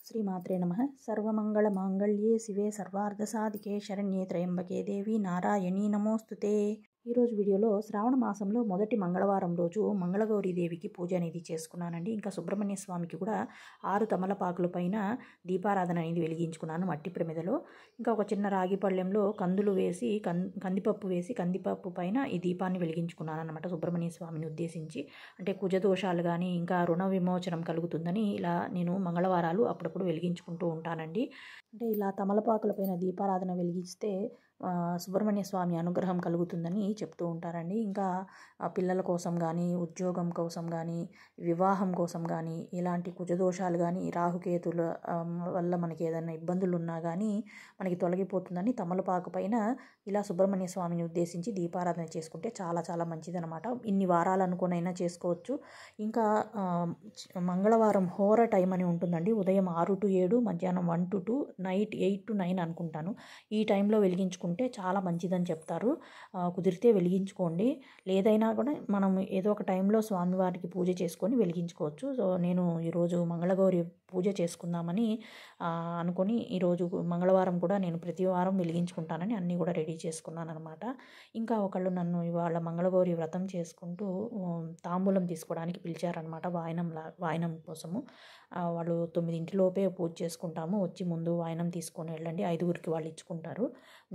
శ్రీమాత్రే నమః. సర్వమంగళమాంగళ్యే శివే సర్వార్ధసాధికే శరణ్యే త్రయంబకే దేవి నారాయణీ నమోస్తుతే. ఈరోజు వీడియోలో శ్రావణ మాసంలో మొదటి మంగళవారం రోజు మంగళగౌరీ దేవికి పూజ అనేది చేసుకున్నానండి. ఇంకా సుబ్రహ్మణ్య స్వామికి కూడా 6 తమలపాకుల పైన దీపారాధన అనేది వెలిగించుకున్నాను మట్టి ప్రమిదలో. ఇంకా ఒక చిన్న రాగి పళ్ళెంలో కందులు వేసి కందిపప్పు పైన ఈ దీపాన్ని వెలిగించుకున్నాను అనమాట, సుబ్రహ్మణ్య స్వామిని ఉద్దేశించి. అంటే కుజదోషాలు కానీ ఇంకా రుణ విమోచనం కలుగుతుందని ఇలా నేను మంగళవారాలు అప్పుడప్పుడు వెలిగించుకుంటూ ఉంటానండి. అంటే ఇలా తమలపాకుల పైన దీపారాధన వెలిగిస్తే సుబ్రహ్మణ్య స్వామి అనుగ్రహం కలుగుతుందని చెప్తూ ఉంటారండి. ఇంకా పిల్లల కోసం కానీ, ఉద్యోగం కోసం కానీ, వివాహం కోసం కానీ, ఇలాంటి కుజదోషాలు కానీ, రాహుకేతుల వల్ల మనకి ఏదైనా ఇబ్బందులు ఉన్నా కానీ మనకి తొలగిపోతుందని తమలపాకు పైన ఇలా సుబ్రహ్మణ్య స్వామిని ఉద్దేశించి దీపారాధన చేసుకుంటే చాలా చాలా మంచిదన్నమాట. ఇన్ని వారాలు అనుకోనైనా చేసుకోవచ్చు. ఇంకా మంగళవారం హోర టైం అని ఉంటుందండి. ఉదయం 6 to 7, మధ్యాహ్నం 1 to 2, నైట్ 8 to 9 అనుకుంటాను. ఈ టైంలో వెలిగించుకుంటే చాలా మంచిదని చెప్తారు. కుదిరితే వెలిగించుకోండి. లేదైనా కూడా మనం ఏదో ఒక టైంలో స్వామివారికి పూజ చేసుకొని వెలిగించుకోవచ్చు. సో నేను ఈరోజు మంగళగౌరి పూజ చేసుకుందామని అనుకొని ఈరోజు మంగళవారం కూడా నేను ప్రతి వారం వెలిగించుకుంటానని అన్నీ కూడా రెడీ చేసుకున్నాను అనమాట. ఇంకా ఒకళ్ళు నన్ను ఇవాళ మంగళగౌరి వ్రతం చేసుకుంటూ తాంబూలం తీసుకోవడానికి పిలిచారనమాట, వాయనం కోసము. వాళ్ళు 9 లోపే పూజ చేసుకుంటాము, వచ్చి ముందు వాయనం తీసుకొని వెళ్ళండి, 5గురికి వాళ్ళు ఇచ్చుకుంటారు.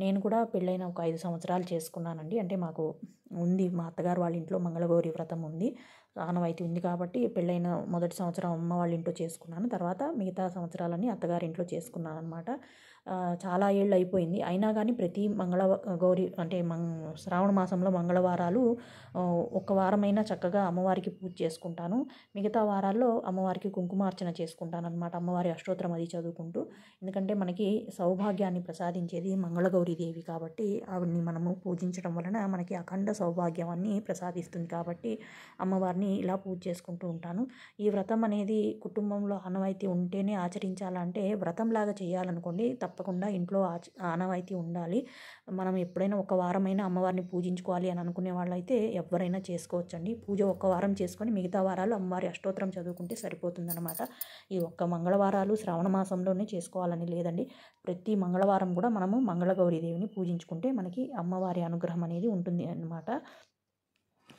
నేను కూడా పెళ్ళైన ఒక 5 సంవత్సరాలు చేసుకున్నానండి. అంటే మాకు ఉంది, మా అత్తగారు వాళ్ళ ఇంట్లో మంగళగౌరి వ్రతం ఉంది, ఆనవాయితీ ఉంది. కాబట్టి పెళ్ళైన మొదటి సంవత్సరం అమ్మ వాళ్ళ ఇంట్లో చేసుకున్నాను, తర్వాత మిగతా సంవత్సరాలన్నీ అత్తగారింట్లో చేసుకున్నాను అనమాట. చాలా ఏళ్ళు అయిపోయింది. అయినా కానీ ప్రతి గౌరి అంటే శ్రావణ మాసంలో మంగళవారాలు ఒక వారమైనా చక్కగా అమ్మవారికి పూజ చేసుకుంటాను. మిగతా వారాల్లో అమ్మవారికి కుంకుమార్చన చేసుకుంటాను అనమాట, అమ్మవారి అష్టోత్తరం అది చదువుకుంటూ. ఎందుకంటే మనకి సౌభాగ్యాన్ని ప్రసాదించేది మంగళగౌరీ దేవి కాబట్టి ఆవిడ్ని మనము పూజించడం వలన మనకి అఖండ సౌభాగ్యాన్ని ప్రసాదిస్తుంది. కాబట్టి అమ్మవారిని ఇలా పూజ చేసుకుంటూ ఉంటాను. ఈ వ్రతం అనేది కుటుంబంలో ఆనవాయితీ ఉంటేనే ఆచరించాలంటే, వ్రతంలాగా చేయాలనుకోండి తప్పకుండా ఇంట్లో ఆనవాయితీ ఉండాలి. మనం ఎప్పుడైనా ఒక వారమైనా అమ్మవారిని పూజించుకోవాలి అని అనుకునే వాళ్ళైతే ఎవరైనా చేసుకోవచ్చండి. పూజ ఒక్క వారం చేసుకొని మిగతా వారాలు అమ్మవారి అష్టోత్తరం చదువుకుంటే సరిపోతుందన్నమాట. ఈ ఒక్క మంగళవారాలు శ్రావణ మాసంలోనే చేసుకోవాలని లేదండి. ప్రతి మంగళవారం కూడా మనము మంగళగౌరీ దేవిని పూజించుకుంటే మనకి అమ్మవారి అనుగ్రహం అనేది ఉంటుంది అన్నమాట.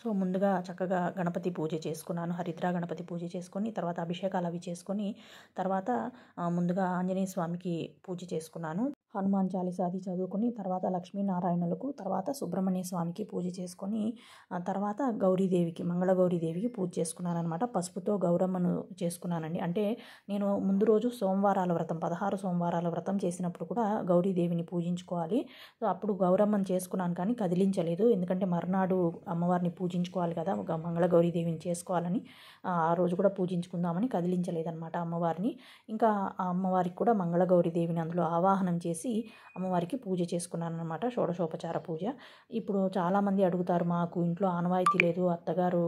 సో ముందుగా చక్కగా గణపతి పూజ చేసుకున్నాను, హరిద్రా గణపతి పూజ చేసుకొని తర్వాత అభిషేకాలు అవి చేసుకొని తర్వాత ముందుగా ఆంజనేయ స్వామికి పూజ చేసుకున్నాను. హనుమాన్ చాలీసా అది చదువుకొని తర్వాత లక్ష్మీనారాయణులకు, తర్వాత సుబ్రహ్మణ్య స్వామికి పూజ చేసుకొని తర్వాత గౌరీదేవికి, మంగళగౌరీదేవికి పూజ చేసుకున్నాను అనమాట. పసుపుతో గౌరమ్మను చేసుకున్నానండి. అంటే నేను ముందు రోజు సోమవారాల వ్రతం, 16 సోమవారాల వ్రతం చేసినప్పుడు కూడా గౌరీదేవిని పూజించుకోవాలి. సో అప్పుడు గౌరమ్మను చేసుకున్నాను కానీ కదిలించలేదు. ఎందుకంటే మర్నాడు అమ్మవారిని పూజించుకోవాలి కదా, మంగళగౌరీదేవిని చేసుకోవాలని ఆ రోజు కూడా పూజించుకుందామని కదిలించలేదన్నమాట అమ్మవారిని. ఇంకా ఆ అమ్మవారికి కూడా మంగళగౌరీదేవిని అందులో ఆవాహనం చేసి అమ్మవారికి పూజ చేసుకున్నాను అనమాట, షోడశోపచార పూజ. ఇప్పుడు చాలామంది అడుగుతారు, మాకు ఇంట్లో ఆనవాయితీ లేదు, అత్తగారు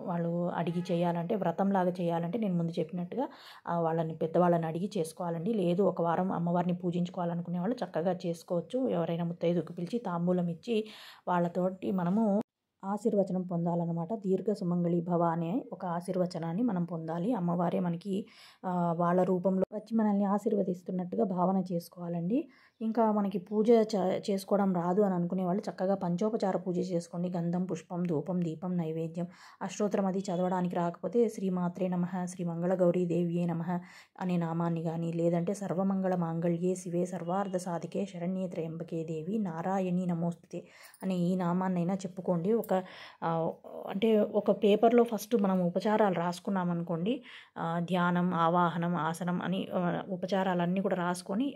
వాళ్ళు అడిగి చేయాలంటే, వ్రతంలాగా చేయాలంటే నేను ముందు చెప్పినట్టుగా పెద్దవాళ్ళని అడిగి చేసుకోవాలండి. లేదు ఒక వారం అమ్మవారిని పూజించుకోవాలనుకునే వాళ్ళు చక్కగా చేసుకోవచ్చు. ఎవరైనా ముత్తైదుకు పిలిచి తాంబూలం ఇచ్చి వాళ్ళతోటి మనము ఆశీర్వచనం పొందాలన్నమాట. దీర్ఘ సుమంగళి భవ అనే ఒక ఆశీర్వచనాన్ని మనం పొందాలి. అమ్మవారే మనకి వాళ్ళ రూపంలో వచ్చి మనల్ని ఆశీర్వదిస్తున్నట్టుగా భావన చేసుకోవాలండి. ఇంకా మనకి పూజ చేసుకోవడం రాదు అని అనుకునే వాళ్ళు చక్కగా పంచోపచార పూజ చేసుకోండి. గంధం, పుష్పం, ధూపం, దీపం, నైవేద్యం, అష్టోత్తరం అది చదవడానికి రాకపోతే శ్రీమాత్రే నమః, శ్రీ మంగళగౌరీ దేవియే నమః అనే నామాన్ని కానీ, లేదంటే సర్వమంగళ మాంగళ్యే శివే సర్వార్ధ సాధికే శరణ్యే త్రయంబకే దేవి నారాయణీ నమోస్తుతే అనే ఈ నామాన్నైనా చెప్పుకోండి. అంటే ఒక పేపర్లో ఫస్ట్ మనం ఉపచారాలు రాసుకున్నామనుకోండి, ధ్యానం, ఆవాహనం, ఆసనం అని ఉపచారాలన్నీ కూడా రాసుకొని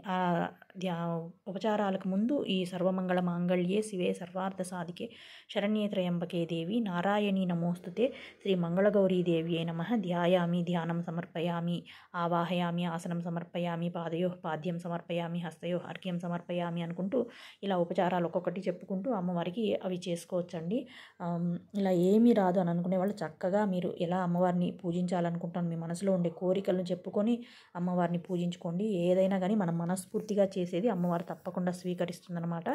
ఉపచారాలకు ముందు ఈ సర్వమంగళ మాంగళ్యే శివే సర్వార్థ సాధికే శరణ్యే త్రయంబకే దేవి నారాయణీ నమోస్తుతే శ్రీ మంగళగౌరీ దేవియే నమః ధ్యాయామి, ధ్యానం సమర్పయామి, ఆవాహయామి, ఆసనం సమర్పయామి, పాదయో పాద్యం సమర్పయామి, హస్తయో అర్ఘ్యం సమర్పయామి అనుకుంటూ ఇలా ఉపచారాలు ఒక్కొక్కటి చెప్పుకుంటూ అమ్మవారికి అవి చేసుకోవచ్చండి. ఇలా ఏమీ రాదు అని అనుకునే వాళ్ళు చక్కగా మీరు ఎలా అమ్మవారిని పూజించాలనుకుంటాను మీ మనసులో ఉండే కోరికలను చెప్పుకొని అమ్మవారిని పూజించుకోండి. ఏదైనా కానీ మనం మనస్ఫూర్తిగా చేసేది అమ్మవారు తప్పకుండా స్వీకరిస్తుందన్నమాట.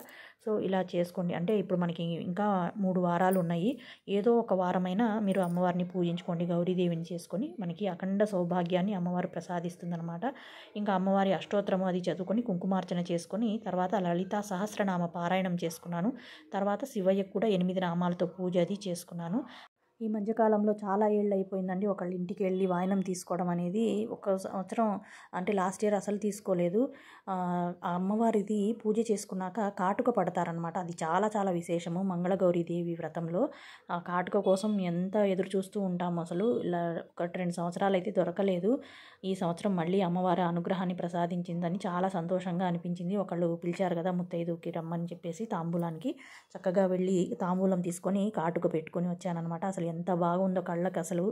సో ఇలా చేసుకోండి. అంటే ఇప్పుడు మనకి ఇంకా 3 వారాలు ఉన్నాయి. ఏదో ఒక వారమైనా మీరు అమ్మవారిని పూజించుకోండి, గౌరీదేవిని చేసుకొని మనకి అఖండ సౌభాగ్యాన్ని అమ్మవారు ప్రసాదిస్తుందన్నమాట. ఇంకా అమ్మవారి అష్టోత్తరము అది చదువుకొని కుంకుమార్చన చేసుకొని తర్వాత లలితా సహస్రనామ పారాయణం చేసుకున్నాను. తర్వాత శివయ్యకు కూడా 8 నామాలతో పూజ అది చేసుకున్నాను. ఈ మధ్యకాలంలో చాలా ఏళ్ళు అయిపోయిందండి ఒకళ్ళ ఇంటికి వెళ్ళి వాయనం తీసుకోవడం అనేది. ఒక సంవత్సరం అంటే లాస్ట్ ఇయర్ అసలు తీసుకోలేదు. ఆ అమ్మవారిది పూజ చేసుకున్నాక కాటుక పడతారనమాట. అది చాలా చాలా విశేషము మంగళగౌరీదేవి వ్రతంలో. ఆ కాటుక కోసం ఎంత ఎదురు చూస్తూ ఉంటాము అసలు. ఇలా 1-2 సంవత్సరాలు అయితే దొరకలేదు. ఈ సంవత్సరం మళ్ళీ అమ్మవారి అనుగ్రహాన్ని ప్రసాదించిందని చాలా సంతోషంగా అనిపించింది. ఒకళ్ళు పిలిచారు కదా ముత్తైదుకి రమ్మని చెప్పేసి తాంబూలానికి. చక్కగా వెళ్ళి తాంబూలం తీసుకొని కాటుక పెట్టుకొని వచ్చానన్నమాట. అసలు ఎంత బాగుందో కళ్ళకి అసలు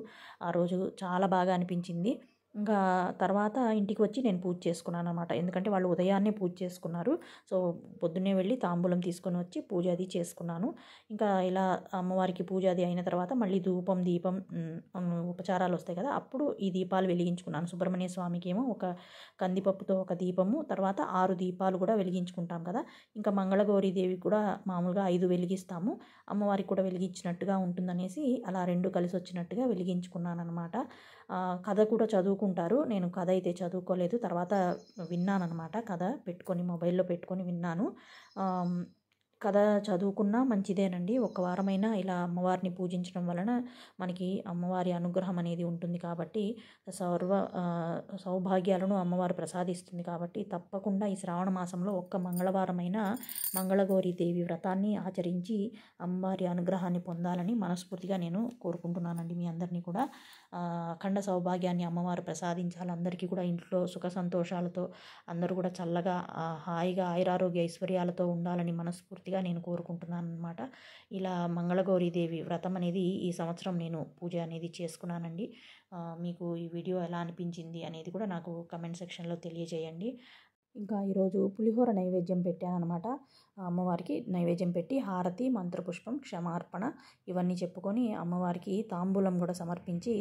ఆ రోజు చాలా బాగా అనిపించింది. ఇంకా తర్వాత ఇంటికి వచ్చి నేను పూజ చేసుకున్నాను అనమాట. ఎందుకంటే వాళ్ళు ఉదయాన్నే పూజ చేసుకున్నారు. సో పొద్దున్నే వెళ్ళి తాంబూలం తీసుకొని వచ్చి పూజ అది చేసుకున్నాను. ఇంకా ఇలా అమ్మవారికి పూజ అది అయిన తర్వాత మళ్ళీ ధూపం దీపం ఉపచారాలు వస్తాయి కదా, అప్పుడు ఈ దీపాలు వెలిగించుకున్నాను. సుబ్రహ్మణ్య స్వామికి ఏమో ఒక కందిపప్పుతో ఒక దీపము, తర్వాత 6 దీపాలు కూడా వెలిగించుకుంటాం కదా. ఇంకా మంగళగౌరీదేవి కూడా మామూలుగా 5 వెలిగిస్తాము. అమ్మవారికి కూడా వెలిగించినట్టుగా ఉంటుందనేసి అలా 2 కలిసి వచ్చినట్టుగా వెలిగించుకున్నాను అనమాట. కథ కూడా చదువుకుంటారు. నేను కథ అయితే చదువుకోలేదు. తర్వాత విన్నానన్నమాట. కథ పెట్టుకొని మొబైల్లో పెట్టుకొని విన్నాను. కథ చదువుకున్నా మంచిదేనండి. ఒక వారమైనా ఇలా అమ్మవారిని పూజించడం వలన మనకి అమ్మవారి అనుగ్రహం అనేది ఉంటుంది కాబట్టి సౌభాగ్యాలను అమ్మవారు ప్రసాదిస్తుంది కాబట్టి తప్పకుండా ఈ శ్రావణ మాసంలో ఒక్క మంగళవారమైనా మంగళగౌరీదేవి వ్రతాన్ని ఆచరించి అమ్మవారి అనుగ్రహాన్ని పొందాలని మనస్ఫూర్తిగా నేను కోరుకుంటున్నానండి. మీ అందరినీ కూడా అఖండ సౌభాగ్యాన్ని అమ్మవారు ప్రసాదించాలి. అందరికీ కూడా ఇంట్లో సుఖ సంతోషాలతో అందరూ కూడా చల్లగా హాయిగా ఆయురారోగ్య ఐశ్వర్యాలతో ఉండాలని మనస్ఫూర్తిగా నేను కోరుకుంటున్నాను అనమాట. ఇలా మంగళగౌరీదేవి వ్రతం అనేది ఈ సంవత్సరం నేను పూజ అనేది చేసుకున్నానండి. మీకు ఈ వీడియో ఎలా అనిపించింది అనేది కూడా నాకు కమెంట్ సెక్షన్లో తెలియజేయండి. ఇంకా ఈరోజు పులిహోర నైవేద్యం పెట్టానన్నమాట. అమ్మవారికి నైవేద్యం పెట్టి హారతి, మంత్రపుష్పం, క్షమార్పణ ఇవన్నీ చెప్పుకొని అమ్మవారికి తాంబూలం కూడా సమర్పించి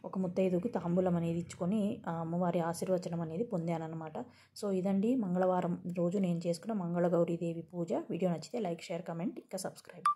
ఒక ముత్తైదుకి తాంబూలం అనేది ఇచ్చుకొని అమ్మవారి ఆశీర్వచనం అనేది పొందానన్నమాట. సో ఇదండి మంగళవారం రోజు నేను చేసుకున్న మంగళగౌరీదేవి పూజ. వీడియో నచ్చితే లైక్, షేర్, కమెంట్, ఇంకా సబ్స్క్రైబ్.